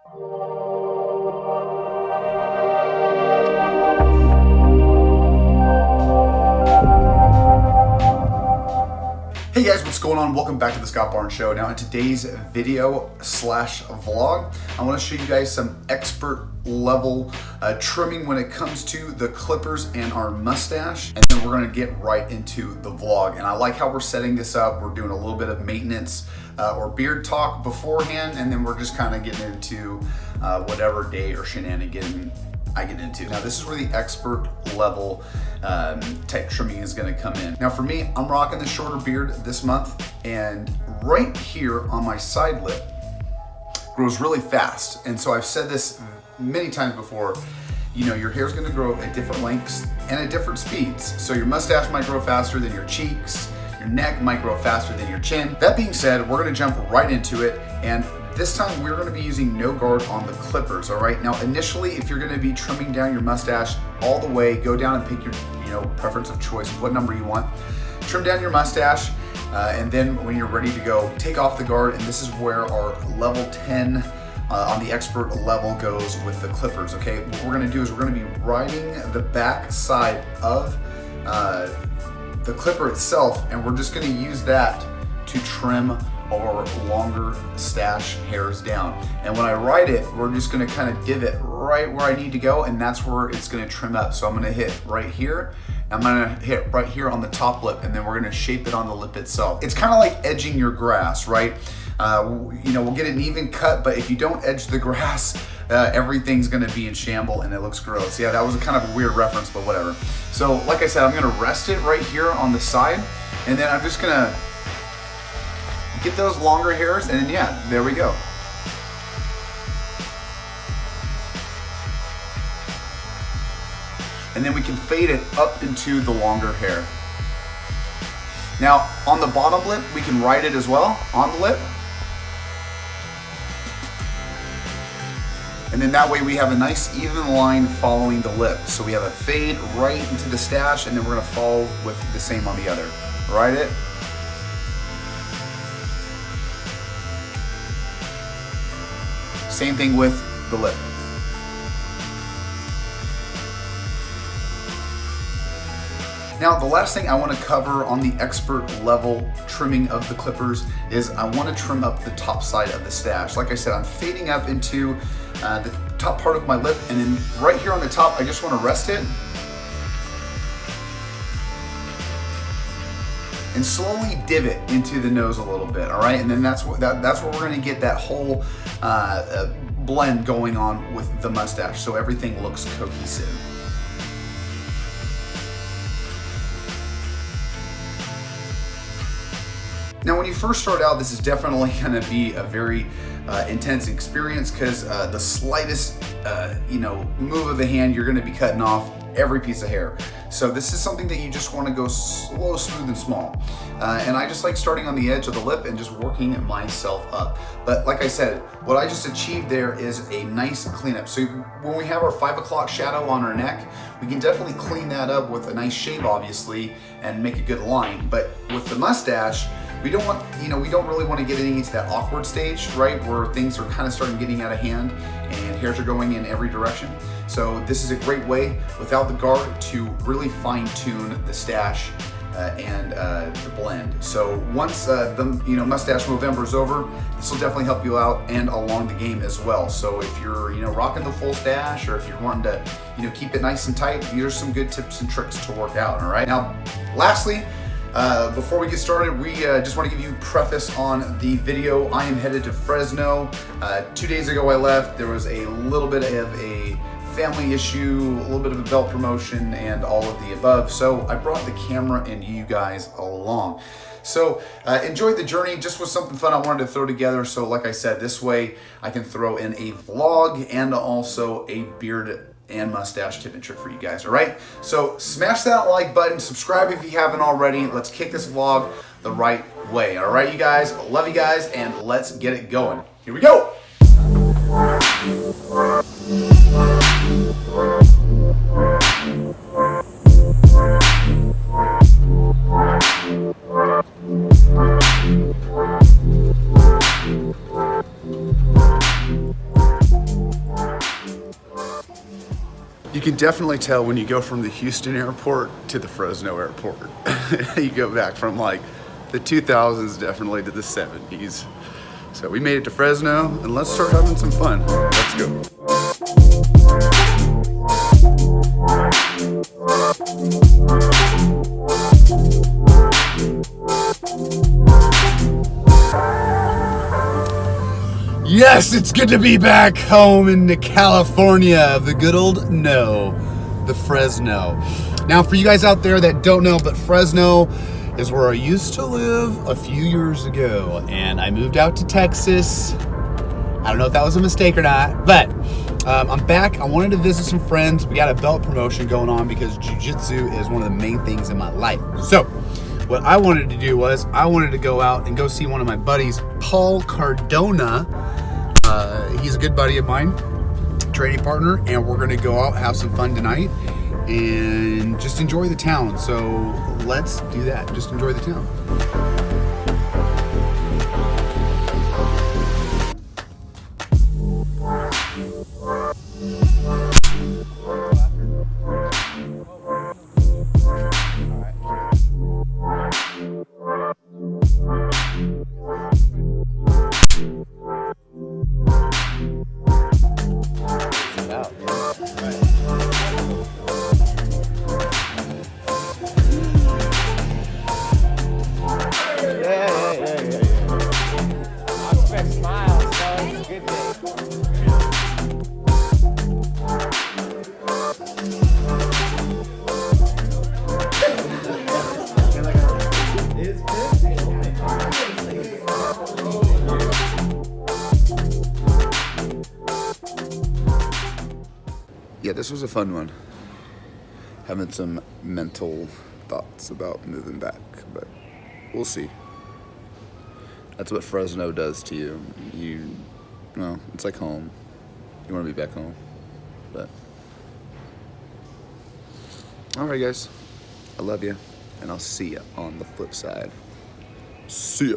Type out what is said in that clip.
Hey guys, what's going on? Welcome back to the Scott Barnes Show. Now in today's video slash vlog, I want to show you guys some expert level trimming when it comes to the clippers and our mustache, and then we're going to get right into the vlog. And I like how we're setting this up. We're doing a little bit of maintenance or beard talk beforehand, and then we're just kind of getting into whatever day or shenanigan I get into. Now this is where the expert level type trimming is going to come in. Now for me, I'm rocking the shorter beard this month, and right here on my side lip grows really fast. And so I've said this many times before, you know, your hair's going to grow at different lengths and at different speeds. So your mustache might grow faster than your cheeks, your neck might grow faster than your chin. That being said, we're going to jump right into it, and this time we're going to be using no guard on the clippers. All right, now initially, if you're going to be trimming down your mustache all the way, go down and pick your preference of choice, what number you want. Trim down your mustache, and then when you're ready to go, take off the guard, and this is where our level 10 on the expert level goes with the clippers. Okay, what we're going to do is we're going to be riding the back side of the clipper itself, and we're just going to use that to trim our longer stash hairs down. And when I ride it, we're just gonna kind of divot right where I need to go, and that's where it's gonna trim up. So I'm gonna hit right here, I'm gonna hit right here on the top lip, and then we're gonna shape it on the lip itself. It's kind of like edging your grass, right? We'll get an even cut, but if you don't edge the grass, everything's gonna be in shamble and it looks gross. Yeah, that was a kind of a weird reference, but whatever. So like I said, I'm gonna rest it right here on the side, and then I'm just gonna get those longer hairs, and then yeah, there we go. And then we can fade it up into the longer hair. Now on the bottom lip, we can ride it as well on the lip. And then that way we have a nice even line following the lip. So we have a fade right into the stash, and then we're gonna follow with the same on the other. Ride it. Same thing with the lip. Now, the last thing I want to cover on the expert level trimming of the clippers is I want to trim up the top side of the stash. Like I said, I'm fading up into the top part of my lip, and then right here on the top, I just want to rest it and slowly divot into the nose a little bit, all right? And then that's where we're gonna get that whole blend going on with the mustache, so everything looks cohesive. Now, when you first start out, this is definitely gonna be a very intense experience, because the slightest move of the hand, you're gonna be cutting off every piece of hair. So this is something that you just want to go slow, smooth, and small. And I just like starting on the edge of the lip and just working myself up. But like I said, what I just achieved there is a nice cleanup. So when we have our 5 o'clock shadow on our neck, we can definitely clean that up with a nice shave, obviously, and make a good line. But with the mustache, we don't really want to get into that awkward stage, right, where things are kind of starting getting out of hand and hairs are going in every direction. So this is a great way, without the guard, to really fine tune the stash and the blend. So once the Mustache Movember is over, this will definitely help you out and along the game as well. So if you're rocking the full stash, or if you're wanting to keep it nice and tight, these are some good tips and tricks to work out. All right. Now, lastly, before we get started, we just want to give you a preface on the video. I am headed to Fresno. 2 days ago I left. There was a little bit of a family issue, a little bit of a belt promotion, and all of the above. So I brought the camera and you guys along. So enjoyed the journey. Just was something fun I wanted to throw together. So like I said, this way I can throw in a vlog and also a beard and mustache tip and trick for you guys. All right, so smash that like button, subscribe if you haven't already. Let's kick this vlog the right way. All right, you guys, love you guys, and let's get it going. Here we go. You can definitely tell when you go from the Houston airport to the Fresno airport. You go back from like the 2000s definitely to the 70s. So we made it to Fresno, and let's start having some fun. Let's go. Yes, it's good to be back home in California, the good old the Fresno. Now, for you guys out there that don't know, but Fresno is where I used to live a few years ago, and I moved out to Texas. I don't know if that was a mistake or not, but I'm back. I wanted to visit some friends. We got a belt promotion going on because jiu-jitsu is one of the main things in my life. So what I wanted to do was I wanted to go out and go see one of my buddies, Paul Cardona. He's a good buddy of mine, training partner, and we're going to go out, have some fun tonight, and just enjoy the town. So let's do that. Just enjoy the town. Yeah, this was a fun one. Having some mental thoughts about moving back, but we'll see. That's what Fresno does to you. Well, it's like home. You want to be back home, but all right, guys. I love you, and I'll see you on the flip side. See ya.